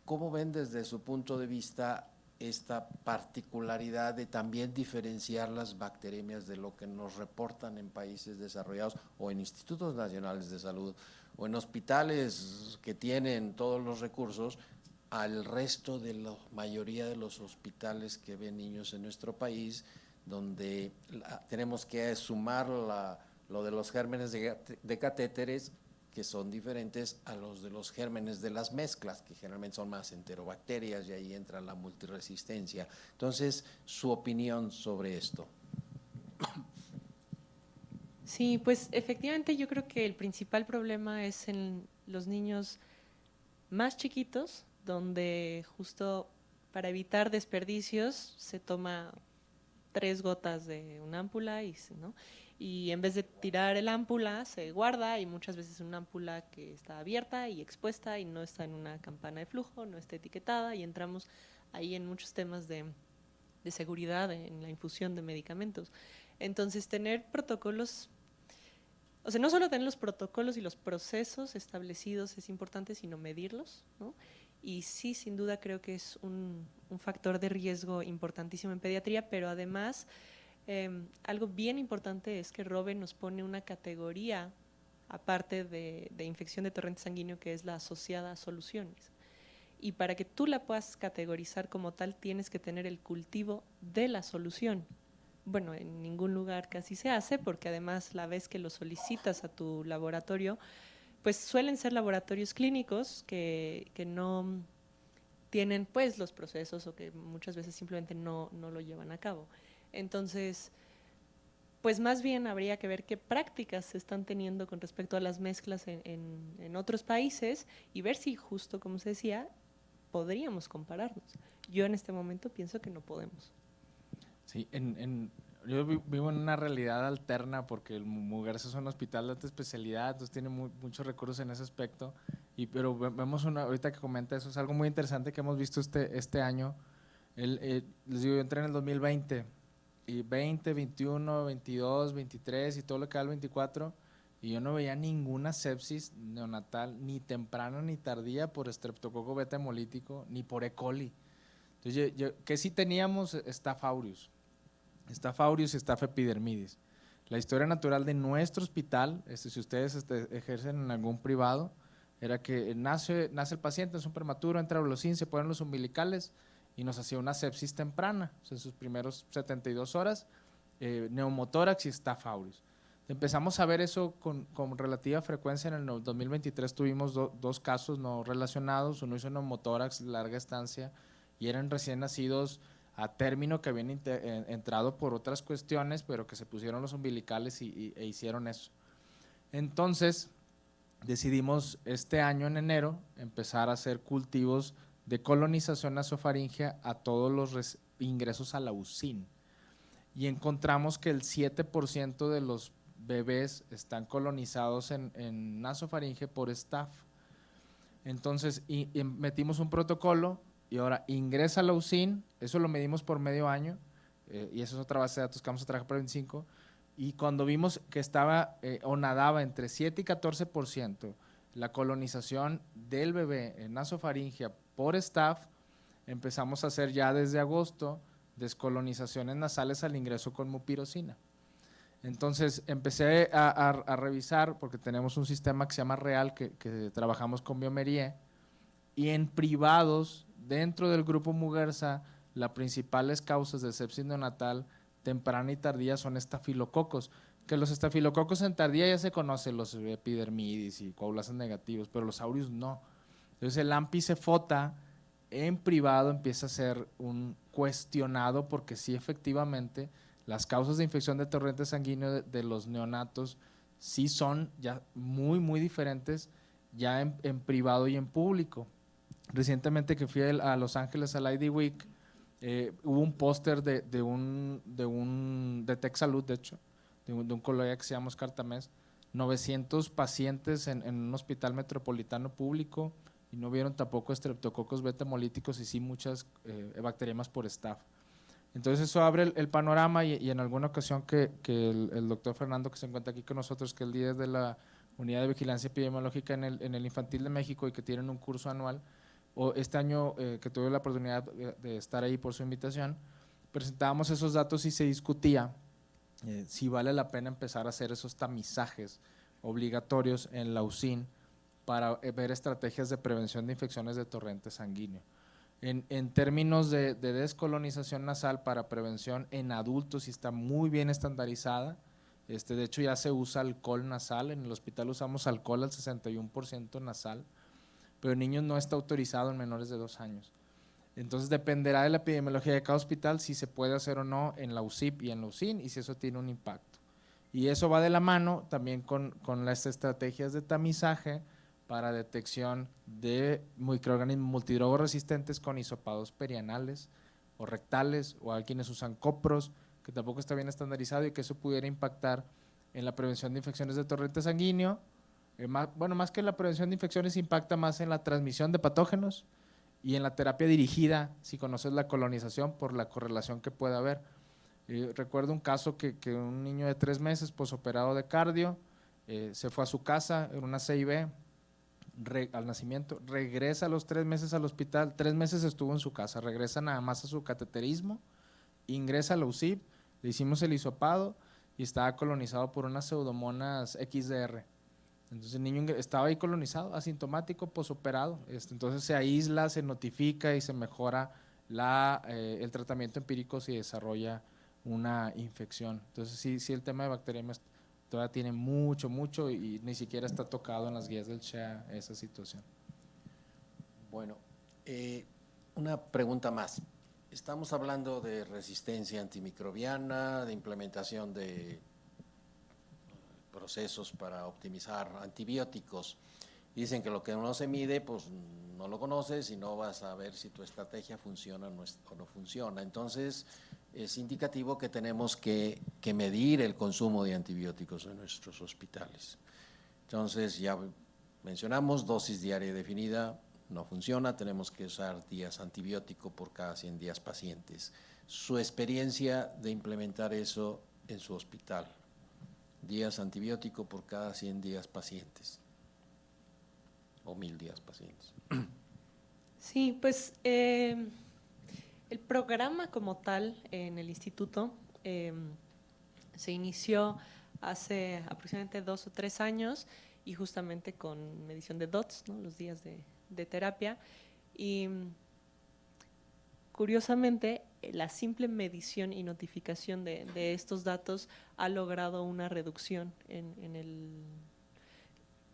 ¿cómo ven desde su punto de vista esta particularidad de también diferenciar las bacteremias de lo que nos reportan en países desarrollados o en institutos nacionales de salud o en hospitales que tienen todos los recursos al resto de la mayoría de los hospitales que ven niños en nuestro país, donde tenemos que sumar lo de los gérmenes de catéteres, que son diferentes a los de los gérmenes de las mezclas, que generalmente son más enterobacterias, y ahí entra la multiresistencia. Entonces, su opinión sobre esto. Sí, pues efectivamente yo creo que el principal problema es en los niños más chiquitos, donde justo para evitar desperdicios se toma 3 gotas de una ámpula y en vez de tirar el ámpula se guarda, y muchas veces una ámpula que está abierta y expuesta y no está en una campana de flujo, no está etiquetada, y entramos ahí en muchos temas de seguridad en la infusión de medicamentos. Entonces, tener protocolos, o sea, no solo tener los protocolos y los procesos establecidos es importante, sino medirlos, ¿no? Y sí, sin duda creo que es un factor de riesgo importantísimo en pediatría, pero además algo bien importante es que Robe nos pone una categoría aparte de infección de torrente sanguíneo, que es la asociada a soluciones. Y para que tú la puedas categorizar como tal, tienes que tener el cultivo de la solución. Bueno, en ningún lugar casi se hace, porque además la vez que lo solicitas a tu laboratorio, pues suelen ser laboratorios clínicos que no tienen pues los procesos, o que muchas veces simplemente no lo llevan a cabo. Entonces, pues más bien habría que ver qué prácticas se están teniendo con respecto a las mezclas en otros países, y ver si, justo como se decía, podríamos compararnos. Yo en este momento pienso que no podemos. Sí, yo vivo en una realidad alterna, porque el Muguerza es un hospital de alta especialidad, entonces tiene muchos recursos en ese aspecto, pero vemos ahorita que comenta eso, es algo muy interesante que hemos visto este año, Les digo, yo entré en el 2020 y 20, 21, 22, 23 y todo lo que da el 24 y yo no veía ninguna sepsis neonatal, ni temprana ni tardía por estreptococo beta hemolítico, ni por E. coli. Entonces, que sí teníamos Staph aureus y Staph epidermidis. La historia natural de nuestro hospital, si ustedes ejercen en algún privado, era que nace el paciente, es un prematuro, entra a Blocin, se ponen los umbilicales y nos hacía una sepsis temprana, o sea, en sus primeros 72 horas, neumotórax y Staph aureus. Empezamos a ver eso con relativa frecuencia. En el 2023 tuvimos dos casos no relacionados, uno hizo neumotórax, larga estancia, y eran recién nacidos a término que habían entrado por otras cuestiones, pero que se pusieron los umbilicales e hicieron eso. Entonces, decidimos este año en enero empezar a hacer cultivos de colonización nasofaringea a todos los ingresos a la UCIN. Y encontramos que el 7% de los bebés están colonizados en nasofaringe por Staph. Entonces, y metimos un protocolo y ahora ingresa a la UCIN, eso lo medimos por medio año, y eso es otra base de datos que vamos a trabajar para el 25, y cuando vimos que estaba o nadaba entre 7 y 14% la colonización del bebé en nasofaringea por Staph, empezamos a hacer ya desde agosto descolonizaciones nasales al ingreso con mupirocina. Entonces empecé a revisar, porque tenemos un sistema que se llama Real, que trabajamos con Biomerie, y en privados, dentro del grupo Muguerza, las principales causas de sepsis neonatal temprana y tardía son estafilococos, que los estafilococos en tardía ya se conocen, los epidermidis y coagulases negativos, pero los aureus no. Entonces el AMPI-CEFOTA en privado empieza a ser un cuestionado, porque sí, efectivamente, las causas de infección de torrente sanguíneo de los neonatos sí son ya muy, muy diferentes ya en privado y en público. Recientemente que fui a Los Ángeles al ID Week, hubo un póster de Tech Salud, de hecho, de un colega que se llama Oscar Tamés, 900 pacientes en un hospital metropolitano público y no vieron tampoco estreptococos beta hemolíticos y sí muchas bacteriamas por Staph. Entonces eso abre el panorama y en alguna ocasión que el doctor Fernando, que se encuentra aquí con nosotros, que es el líder de la Unidad de Vigilancia Epidemiológica en el Infantil de México y que tienen un curso anual, o este año que tuve la oportunidad de estar ahí por su invitación, presentábamos esos datos y se discutía si vale la pena empezar a hacer esos tamizajes obligatorios en la UCIN para ver estrategias de prevención de infecciones de torrente sanguíneo. En términos de descolonización nasal para prevención en adultos sí está muy bien estandarizada. De hecho ya se usa alcohol nasal, en el hospital usamos alcohol al 61% nasal, pero en niños no está autorizado en menores de 2 años. Entonces dependerá de la epidemiología de cada hospital si se puede hacer o no en la UCIP y en la UCIN y si eso tiene un impacto. Y eso va de la mano también con las estrategias de tamizaje para detección de microorganismos multidrogo resistentes con hisopados perianales o rectales, o hay quienes usan copros, que tampoco está bien estandarizado y que eso pudiera impactar en la prevención de infecciones de torrente sanguíneo. Más que la prevención de infecciones, impacta más en la transmisión de patógenos y en la terapia dirigida, si conoces la colonización, por la correlación que puede haber. Recuerdo un caso que un niño de 3 meses, posoperado de cardio, se fue a su casa en una CIB, al nacimiento, regresa a los 3 meses al hospital, 3 meses estuvo en su casa, regresa nada más a su cateterismo, ingresa a la UCIP, le hicimos el hisopado y estaba colonizado por unas pseudomonas XDR. Entonces el niño estaba ahí colonizado, asintomático, posoperado. Entonces se aísla, se notifica y se mejora el tratamiento empírico si desarrolla una infección. Entonces sí, el tema de bacteriemias todavía tiene mucho y ni siquiera está tocado en las guías del CHEA esa situación. Bueno, una pregunta más. Estamos hablando de resistencia antimicrobiana, de implementación de procesos para optimizar antibióticos. Dicen que lo que no se mide, pues no lo conoces y no vas a ver si tu estrategia funciona o no funciona. Entonces, es indicativo que tenemos que medir el consumo de antibióticos en nuestros hospitales. Entonces, ya mencionamos dosis diaria definida, no funciona, tenemos que usar días antibiótico por cada 100 días pacientes. Su experiencia de implementar eso en su hospital, días antibiótico por cada 100 días pacientes o 1000 días pacientes. Sí, pues el programa como tal en el instituto se inició hace aproximadamente 2 o 3 años y justamente con medición de DOTS, ¿no? Los días de terapia. Y curiosamente, la simple medición y notificación de estos datos ha logrado una reducción en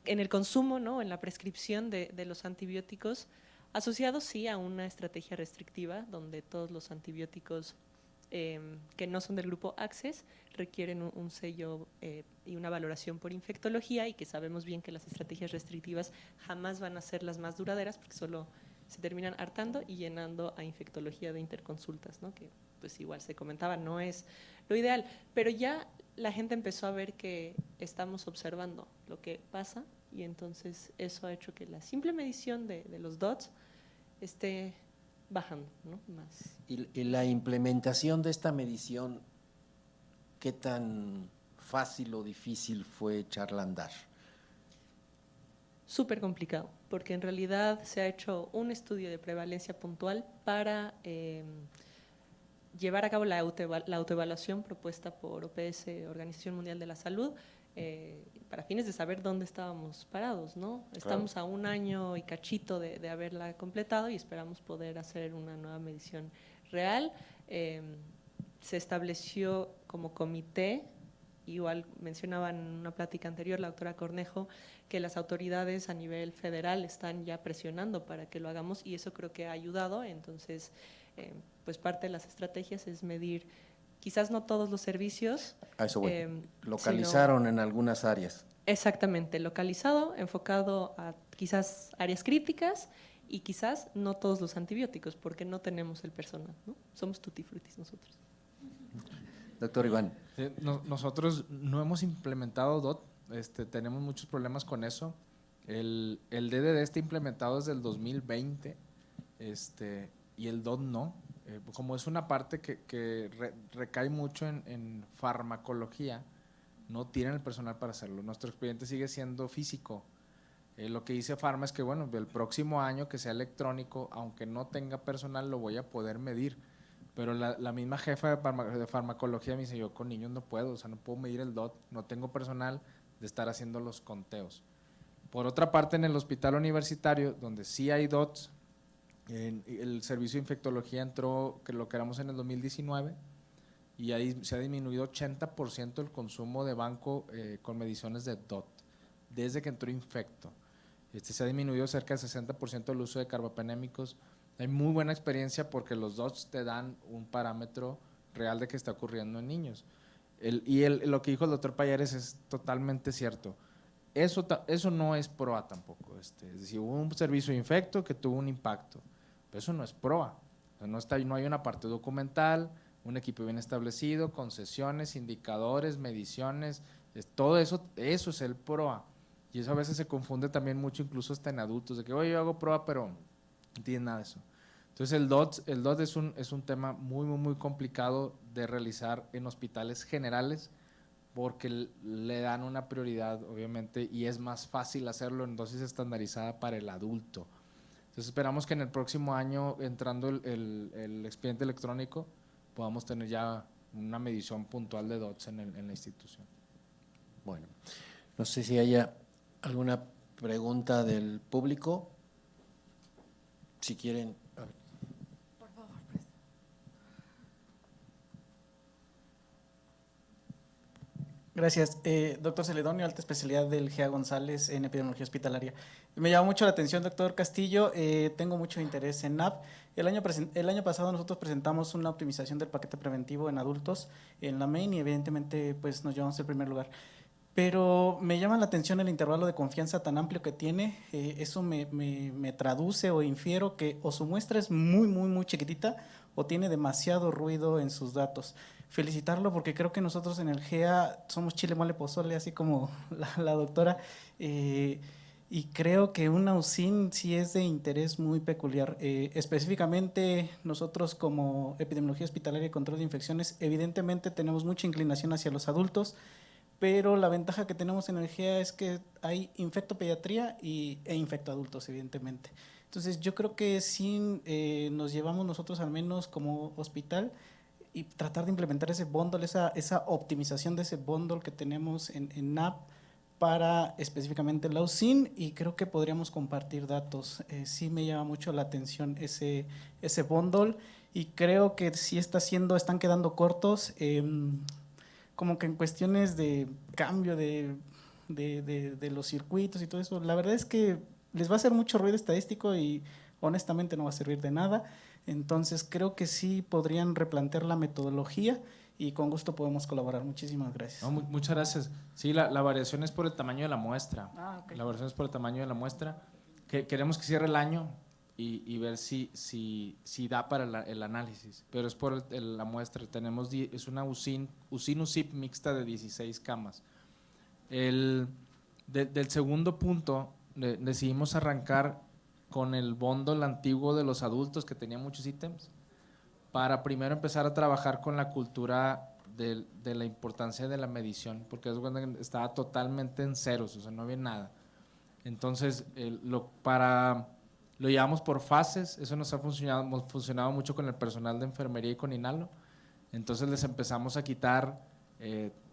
el consumo, ¿no? En la prescripción de los antibióticos, asociados sí a una estrategia restrictiva, donde todos los antibióticos que no son del grupo Access requieren un sello y una valoración por infectología, y que sabemos bien que las estrategias restrictivas jamás van a ser las más duraderas porque solo se terminan hartando y llenando a infectología de interconsultas, ¿no? Que pues igual se comentaba, no es lo ideal, pero ya la gente empezó a ver que estamos observando lo que pasa, y entonces eso ha hecho que la simple medición de los DOTS esté bajando, ¿no? Más. Y la implementación de esta medición, ¿qué tan fácil o difícil fue echarla a andar? Súper complicado, porque en realidad se ha hecho un estudio de prevalencia puntual para llevar a cabo la autoevaluación propuesta por OPS, Organización Mundial de la Salud, para fines de saber dónde estábamos parados, ¿no? Estamos a un año y cachito de haberla completado y esperamos poder hacer una nueva medición real. Se estableció como comité, igual mencionaba en una plática anterior la doctora Cornejo, que las autoridades a nivel federal están ya presionando para que lo hagamos, y eso creo que ha ayudado. Entonces, pues parte de las estrategias es medir, quizás no todos los servicios. A eso voy. Localizaron sino, en algunas áreas. Exactamente, localizado, enfocado a quizás áreas críticas, y quizás no todos los antibióticos, porque no tenemos el personal, ¿no? Somos tutti frutis nosotros. Doctor Iván. Nosotros no hemos implementado DOT, tenemos muchos problemas con eso. El DDD está implementado desde el 2020, y el DOT no. Como es una parte que recae mucho en farmacología, no tienen el personal para hacerlo. Nuestro expediente sigue siendo físico. Lo que dice Pharma es que, bueno, el próximo año que sea electrónico, aunque no tenga personal, lo voy a poder medir. Pero la misma jefa de farmacología me dice, yo con niños no puedo, o sea, no puedo medir el DOT, no tengo personal de estar haciendo los conteos. Por otra parte, en el hospital universitario, donde sí hay DOTs, el servicio de infectología entró, que lo creamos en el 2019, y ahí se ha disminuido 80% el consumo de banco con mediciones de DOT, desde que entró Infecto. Se ha disminuido cerca del 60% el uso de carbapenémicos. Hay muy buena experiencia porque los DOTs te dan un parámetro real de que está ocurriendo en niños. Lo que dijo el doctor Payares es totalmente cierto. Eso no es PROA tampoco. Es decir, hubo un servicio de Infecto que tuvo un impacto, pero eso no es PROA. O sea, no hay una parte documental, un equipo bien establecido, concesiones, indicadores, mediciones, todo eso es el PROA. Y eso a veces se confunde también mucho, incluso hasta en adultos, de que, oye, yo hago PROA, pero no tiene nada de eso. Entonces el DOT es un tema muy, muy, muy complicado de realizar en hospitales generales, porque le dan una prioridad, obviamente, y es más fácil hacerlo en dosis estandarizada para el adulto. Entonces esperamos que en el próximo año, entrando el expediente electrónico, podamos tener ya una medición puntual de DOTs en la institución. Bueno, no sé si haya alguna pregunta del público. Si quieren. Por favor, pues. Gracias. Doctor Celedonio, alta especialidad del GEA González en epidemiología hospitalaria. Me llama mucho la atención, doctor Castillo. Tengo mucho interés en NAP. El año pasado nosotros presentamos una optimización del paquete preventivo en adultos en la main y evidentemente pues nos llevamos el primer lugar. Pero me llama la atención el intervalo de confianza tan amplio que tiene. Eso me traduce o infiero que o su muestra es muy, muy, muy chiquitita o tiene demasiado ruido en sus datos. Felicitarlo porque creo que nosotros en el GEA somos chile, mole, pozole, así como la doctora. Y y creo que una UCIN sí es de interés muy peculiar. Específicamente nosotros como Epidemiología Hospitalaria y Control de Infecciones, evidentemente tenemos mucha inclinación hacia los adultos, pero la ventaja que tenemos en el GEA es que hay infectopediatría e infectoadultos, evidentemente. Entonces yo creo que sí nos llevamos nosotros al menos como hospital y tratar de implementar ese bundle, esa optimización de ese bundle que tenemos en NAP para específicamente la UCIN, y creo que podríamos compartir datos. Sí me llama mucho la atención ese bundle, y creo que sí están quedando cortos, como que en cuestiones de cambio de los circuitos y todo eso. La verdad es que les va a hacer mucho ruido estadístico y honestamente no va a servir de nada. Entonces creo que sí podrían replantear la metodología y con gusto podemos colaborar. Muchísimas gracias. No, muchas gracias. Sí, la variación es por el tamaño de la muestra. Ok. La variación es por el tamaño de la muestra. Queremos que cierre el año y ver si da para el análisis, pero es por la muestra. Es una UCIN-USIP mixta de 16 camas. Del segundo punto, decidimos arrancar con el bundle antiguo de los adultos, que tenía muchos ítems, para primero empezar a trabajar con la cultura de la importancia de la medición, porque estaba totalmente en ceros, o sea, no había nada. Entonces, lo llevamos por fases. Eso nos ha funcionado mucho con el personal de enfermería y con Inalo. Entonces les empezamos a quitar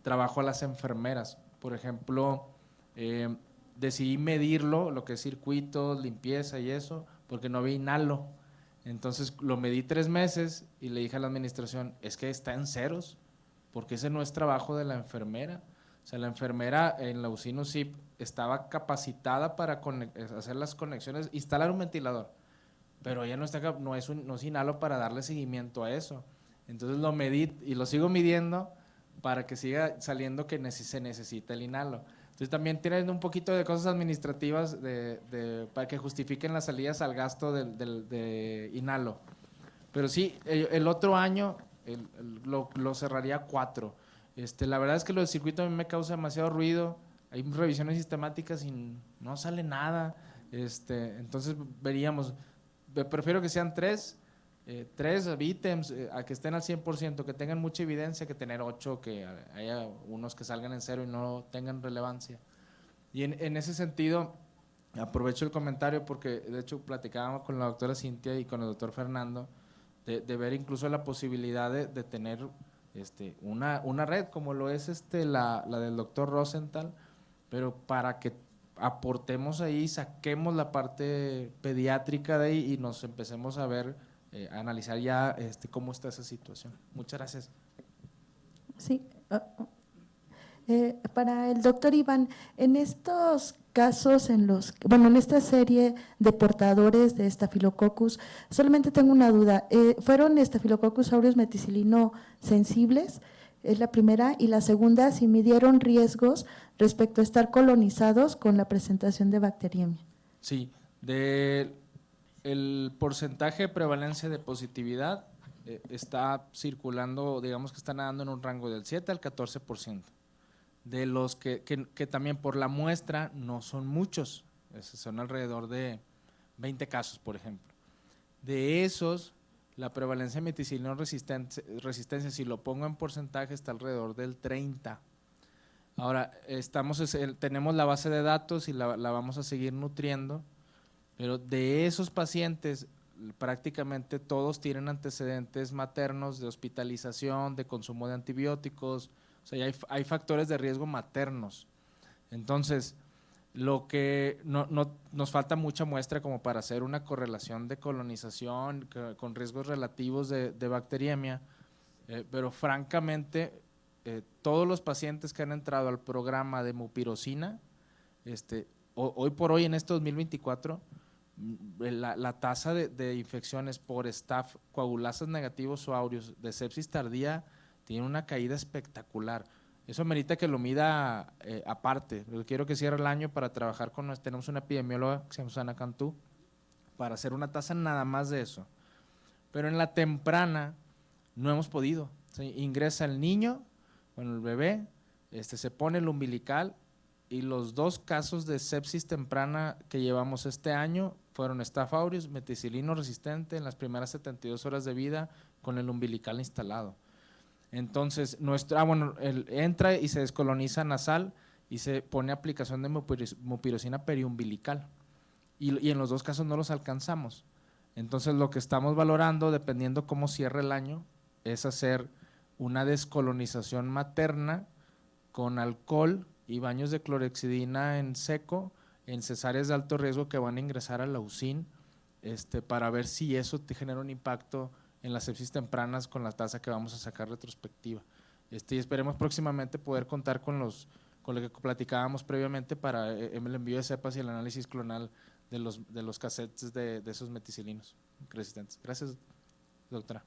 trabajo a las enfermeras. Por ejemplo, decidí medirlo, lo que es circuitos, limpieza y eso, porque no había Inalo. Entonces lo medí 3 meses y le dije a la administración, es que está en ceros, porque ese no es trabajo de la enfermera. O sea, la enfermera en la UCIN-USIP estaba capacitada para hacer las conexiones, instalar un ventilador, pero ella no es Inalo para darle seguimiento a eso. Entonces lo medí y lo sigo midiendo para que siga saliendo que se necesita el Inalo. Entonces también tienen un poquito de cosas administrativas para que justifiquen las salidas al gasto de Inalo. Pero sí, el otro año lo cerraría a 4. La verdad es que lo del circuito a mí me causa demasiado ruido. Hay revisiones sistemáticas y no sale nada. Entonces veríamos, prefiero que sean 3 ítems, a que estén al 100%, que tengan mucha evidencia, que tener 8, que haya unos que salgan en 0 y no tengan relevancia. Y en ese sentido, aprovecho el comentario porque de hecho platicábamos con la doctora Cintia y con el doctor Fernando de ver incluso la posibilidad de tener una red como lo es la del doctor Rosenthal, pero para que aportemos ahí, saquemos la parte pediátrica de ahí y nos empecemos a ver, a analizar ya cómo está esa situación. Muchas gracias. Sí. Para el doctor Iván, en estos casos en esta serie de portadores de Staphylococcus, solamente tengo una duda, ¿fueron Staphylococcus aureus meticilino sensibles? Es la primera. Y la segunda, si midieron riesgos respecto a estar colonizados con la presentación de bacteriemia. Sí, el porcentaje de prevalencia de positividad está circulando, digamos que está nadando en un rango del 7 al 14%. De los que también por la muestra no son muchos, son alrededor de 20 casos, por ejemplo. De esos, la prevalencia de meticilino resistencia, si lo pongo en porcentaje, está alrededor del 30. Ahora, tenemos la base de datos y la vamos a seguir nutriendo, pero de esos pacientes, prácticamente todos tienen antecedentes maternos de hospitalización, de consumo de antibióticos. O sea, hay factores de riesgo maternos. Entonces, lo que nos falta mucha muestra como para hacer una correlación de colonización con riesgos relativos de bacteriemia, pero francamente, todos los pacientes que han entrado al programa de mupirocina, hoy por hoy en este 2024, la tasa de infecciones por staph coagulasas negativos o aureus de sepsis tardía tiene una caída espectacular. Eso amerita que lo mida aparte. Yo quiero que cierre el año para trabajar tenemos una epidemióloga que se llama Susana Cantú, para hacer una tasa nada más de eso. Pero en la temprana no hemos podido. ¿Sí? Ingresa el niño, el bebé, se pone el umbilical y los 2 casos de sepsis temprana que llevamos este año fueron Staph aureus, meticilino resistente en las primeras 72 horas de vida con el umbilical instalado. Entonces, entra y se descoloniza nasal y se pone aplicación de mupirocina periumbilical. Y en los 2 casos no los alcanzamos. Entonces, lo que estamos valorando, dependiendo cómo cierre el año, es hacer una descolonización materna con alcohol y baños de clorhexidina en seco en cesáreas de alto riesgo que van a ingresar a la UCIN, para ver si eso te genera un impacto en las sepsis tempranas con la tasa que vamos a sacar retrospectiva. Y esperemos próximamente poder contar con lo que platicábamos previamente para el envío de cepas y el análisis clonal de los cassettes de esos meticilinos resistentes. Gracias, doctora.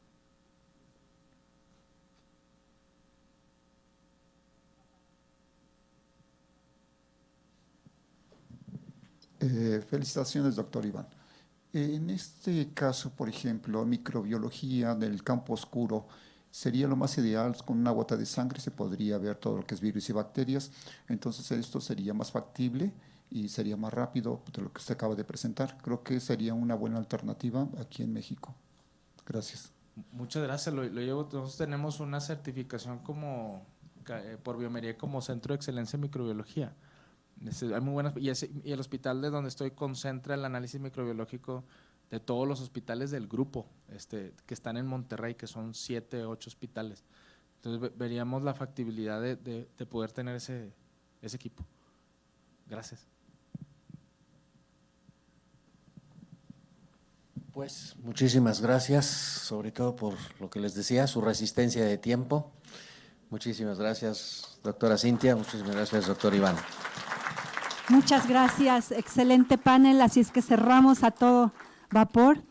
Felicitaciones, doctor Iván. En este caso, por ejemplo, microbiología del campo oscuro, sería lo más ideal, con una gota de sangre se podría ver todo lo que es virus y bacterias, entonces esto sería más factible y sería más rápido de lo que usted acaba de presentar. Creo que sería una buena alternativa aquí en México. Gracias. Muchas gracias, lo llevo. Nosotros tenemos una certificación por Biomería como Centro de Excelencia en Microbiología. Hay muy buenas, y el hospital de donde estoy concentra el análisis microbiológico de todos los hospitales del grupo que están en Monterrey, que son 7, 8 hospitales. Entonces veríamos la factibilidad de poder tener ese equipo. Gracias. Pues muchísimas gracias, sobre todo por lo que les decía, su resistencia de tiempo. Muchísimas gracias, doctora Cintia. Muchísimas gracias, doctor Iván. Muchas gracias, excelente panel, así es que cerramos a todo vapor.